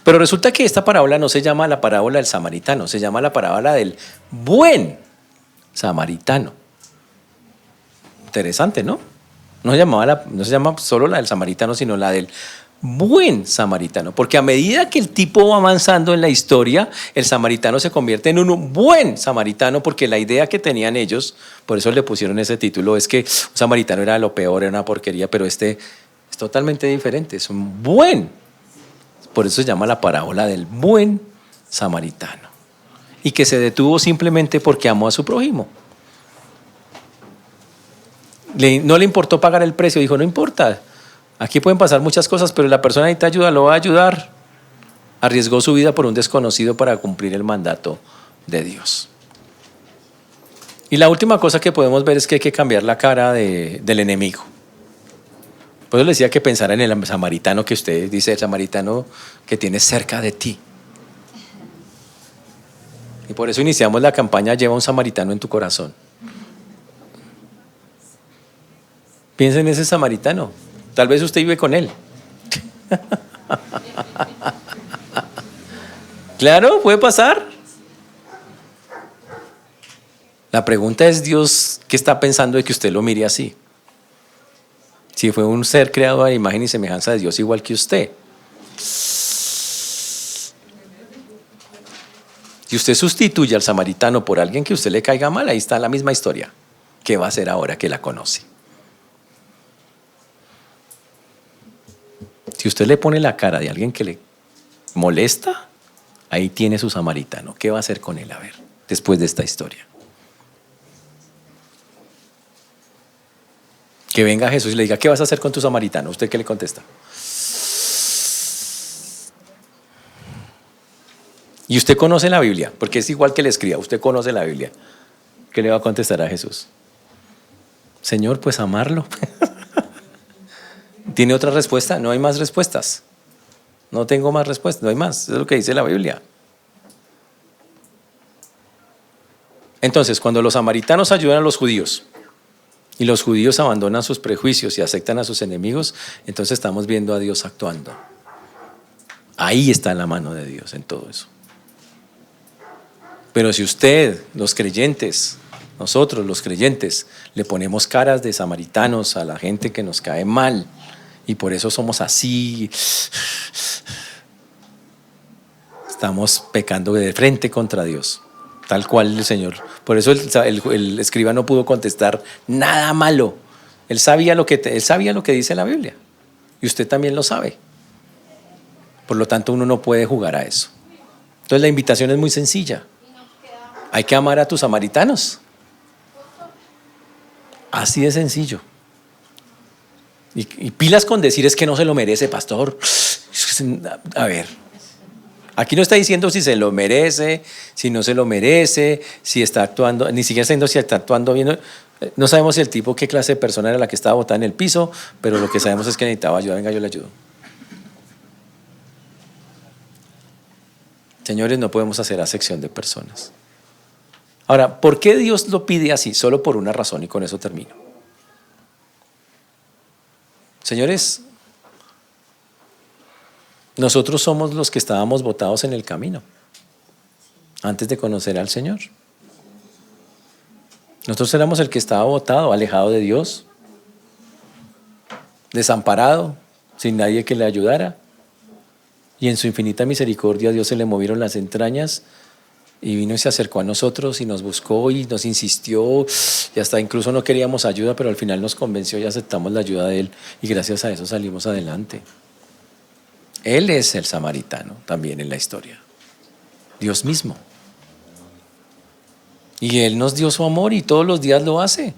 Pero resulta que esta parábola no se llama la parábola del samaritano, se llama la parábola del buen samaritano. Interesante, ¿no? No se llama solo la del samaritano, sino la del buen samaritano. Porque a medida que el tipo va avanzando en la historia, el samaritano se convierte en un buen samaritano, porque la idea que tenían ellos, por eso le pusieron ese título, es que un samaritano era lo peor, era una porquería, pero este es totalmente diferente, es un buen. Por eso se llama la parábola del buen samaritano. Y que se detuvo simplemente porque amó a su prójimo. No le importó pagar el precio, dijo, no importa, aquí pueden pasar muchas cosas, pero la persona que te ayuda lo va a ayudar. Arriesgó su vida por un desconocido para cumplir el mandato de Dios. Y la última cosa que podemos ver es que hay que cambiar la cara del enemigo. Por eso le decía que pensara en el samaritano que usted dice, el samaritano que tienes cerca de ti. Y por eso iniciamos la campaña Lleva un samaritano en tu corazón. Piensa en ese samaritano. Tal vez usted vive con él. Claro, puede pasar. La pregunta es, Dios, ¿qué está pensando de que usted lo mire así? Si fue un ser creado a imagen y semejanza de Dios igual que usted. Si usted sustituye al samaritano por alguien que a usted le caiga mal, ahí está la misma historia. ¿Qué va a hacer ahora que la conoce? Si usted le pone la cara de alguien que le molesta, ahí tiene su samaritano. ¿Qué va a hacer con él? A ver, después de esta historia. Que venga Jesús y le diga, ¿qué vas a hacer con tu samaritano? ¿Usted qué le contesta? Y usted conoce la Biblia, porque es igual que le escriba, usted conoce la Biblia. ¿Qué le va a contestar a Jesús? Señor, pues amarlo. ¿Tiene otra respuesta? No hay más respuestas. No tengo más respuestas, no hay más. Eso es lo que dice la Biblia. Entonces, cuando los samaritanos ayudan a los judíos y los judíos abandonan sus prejuicios y aceptan a sus enemigos, entonces estamos viendo a Dios actuando. Ahí está la mano de Dios en todo eso. Pero si usted, los creyentes, nosotros los creyentes, le ponemos caras de samaritanos a la gente que nos cae mal y por eso somos así, estamos pecando de frente contra Dios, tal cual el Señor. Por eso el escriba no pudo contestar nada malo. Él sabía lo que dice la Biblia y usted también lo sabe. Por lo tanto, uno no puede jugar a eso. Entonces la invitación es muy sencilla. Hay que amar a tus samaritanos. Así de sencillo. Y pilas con decir es que no se lo merece, pastor. A ver, Aquí no está diciendo si se lo merece, si no se lo merece, si está actuando, ni siquiera está diciendo si está actuando bien. No sabemos si el tipo, qué clase de persona era la que estaba botada en el piso, pero lo que sabemos es que necesitaba ayuda. Venga, yo le ayudo. Señores, no podemos hacer acepción de personas. Ahora, ¿por qué Dios lo pide así? Solo por una razón, y con eso termino. Señores, nosotros somos los que estábamos botados en el camino antes de conocer al Señor. Nosotros éramos el que estaba botado, alejado de Dios, desamparado, sin nadie que le ayudara. Y en su infinita misericordia a Dios se le movieron las entrañas y vino y se acercó a nosotros y nos buscó y nos insistió y hasta incluso no queríamos ayuda, pero al final nos convenció y aceptamos la ayuda de Él y gracias a eso salimos adelante. Él es el samaritano también en la historia, Dios mismo. Y Él nos dio su amor y todos los días lo hace.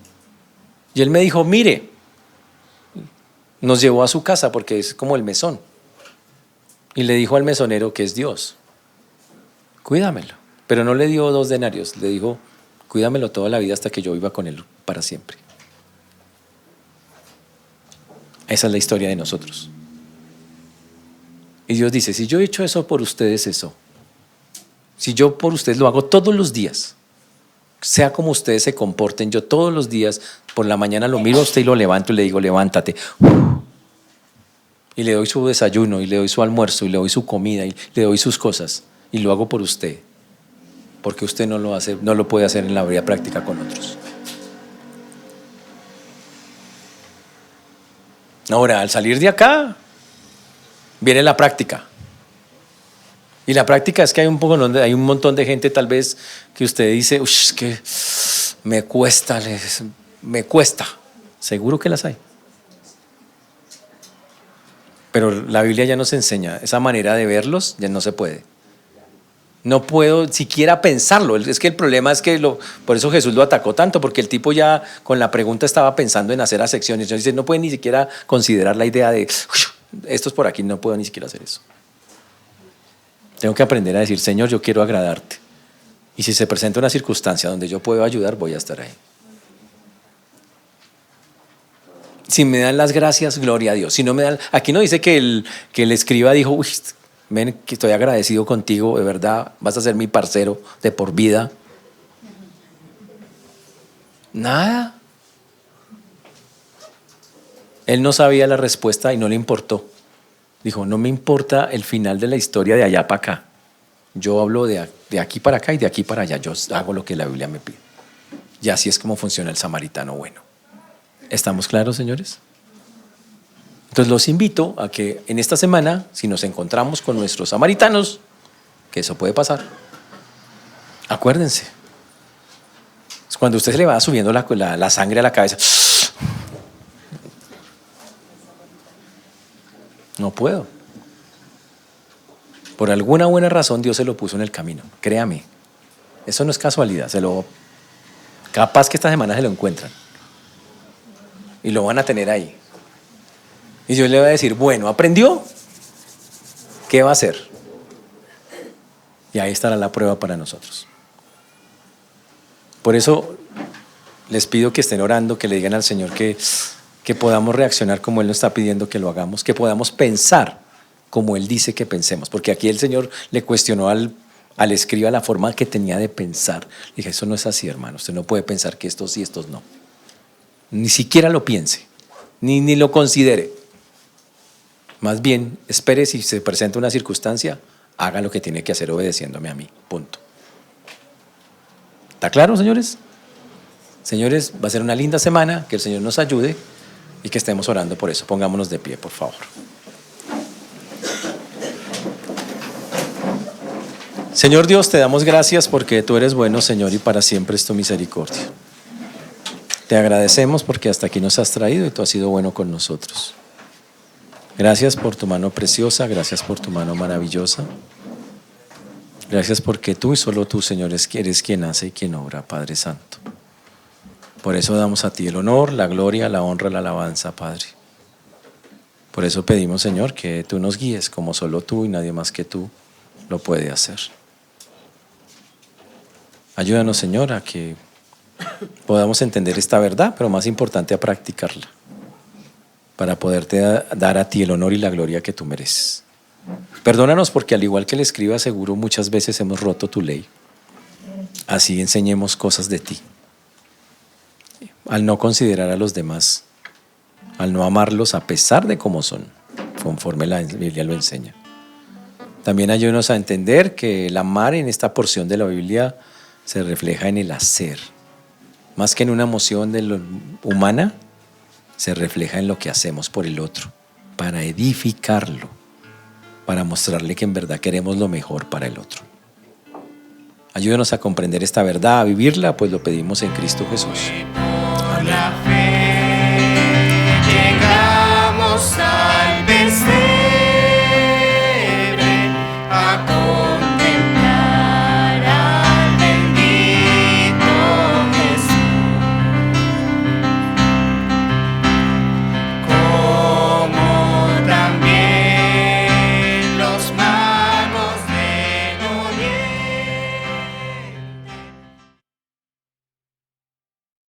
Y Él me dijo, mire, nos llevó a su casa porque es como el mesón. Y le dijo al mesonero que es Dios, cuídamelo. Pero no le dio 2 denarios, le dijo, cuídamelo toda la vida hasta que yo viva con Él para siempre. Esa es la historia de nosotros. Y Dios dice, si yo he hecho eso por ustedes, si yo por ustedes lo hago todos los días, sea como ustedes se comporten, yo todos los días por la mañana lo miro a usted y lo levanto y le digo, levántate. Y le doy su desayuno, y le doy su almuerzo, y le doy su comida, y le doy sus cosas, y lo hago por usted, porque usted no lo hace, no lo puede hacer en la vida práctica con otros. Ahora, al salir de acá, viene la práctica. Y la práctica es que hay un montón de gente tal vez que usted dice, es que me cuesta. Seguro que las hay. Pero la Biblia ya nos enseña, esa manera de verlos ya no se puede. No puedo siquiera pensarlo. Es que el problema es que por eso Jesús lo atacó tanto, porque el tipo ya con la pregunta estaba pensando en hacer acepciones. Entonces dice, no puede ni siquiera considerar la idea de, esto es por aquí, no puedo ni siquiera hacer eso. Tengo que aprender a decir, Señor, yo quiero agradarte. Y si se presenta una circunstancia donde yo puedo ayudar, voy a estar ahí. Si me dan las gracias, gloria a Dios. Si no me dan, aquí no dice que el escriba dijo, uy, ven, que estoy agradecido contigo, de verdad, vas a ser mi parcero de por vida. Nada. Él no sabía la respuesta y no le importó. Dijo, no me importa el final de la historia de allá para acá. Yo hablo de aquí para acá y de aquí para allá. Yo hago lo que la Biblia me pide. Y así es como funciona el samaritano bueno. ¿Estamos claros, señores? Entonces los invito a que en esta semana, si nos encontramos con nuestros samaritanos, que eso puede pasar, acuérdense. Es cuando a usted se le va subiendo la sangre a la cabeza. No puedo. Por alguna buena razón Dios se lo puso en el camino. Créame, eso no es casualidad. Capaz que esta semana se lo encuentran. Y lo van a tener ahí. Y yo le voy a decir, bueno, ¿aprendió? ¿Qué va a hacer? Y ahí estará la prueba para nosotros. Por eso les pido que estén orando, que le digan al Señor que podamos reaccionar como Él nos está pidiendo que lo hagamos, que podamos pensar como Él dice que pensemos. Porque aquí el Señor le cuestionó al escriba la forma que tenía de pensar. Le dije, eso no es así, hermano. Usted no puede pensar que estos sí, estos no. Ni siquiera lo piense, ni lo considere. Más bien, espere, si se presenta una circunstancia, haga lo que tiene que hacer obedeciéndome a mí. Punto. ¿Está claro, señores? Señores, va a ser una linda semana, que el Señor nos ayude y que estemos orando por eso. Pongámonos de pie, por favor. Señor Dios, te damos gracias porque tú eres bueno, Señor, y para siempre es tu misericordia. Te agradecemos porque hasta aquí nos has traído y tú has sido bueno con nosotros. Gracias por tu mano preciosa, gracias por tu mano maravillosa. Gracias porque tú y solo tú, Señor, eres quien hace y quien obra, Padre Santo. Por eso damos a ti el honor, la gloria, la honra, la alabanza, Padre. Por eso pedimos, Señor, que tú nos guíes como solo tú y nadie más que tú. lo puede hacer. Ayúdanos, Señor, a que podamos entender esta verdad, pero más importante, a practicarla, para poderte dar a ti el honor y la gloria que tú mereces. Perdónanos porque al igual que el escriba, seguro muchas veces hemos roto tu ley. Así enseñemos cosas de ti. Al no considerar a los demás, al no amarlos a pesar de cómo son, conforme la Biblia lo enseña. También ayúdanos a entender que el amar en esta porción de la Biblia se refleja en el hacer. Más que en una emoción humana, se refleja en lo que hacemos por el otro, para edificarlo, para mostrarle que en verdad queremos lo mejor para el otro. Ayúdanos a comprender esta verdad, a vivirla, pues lo pedimos en Cristo Jesús. Amén.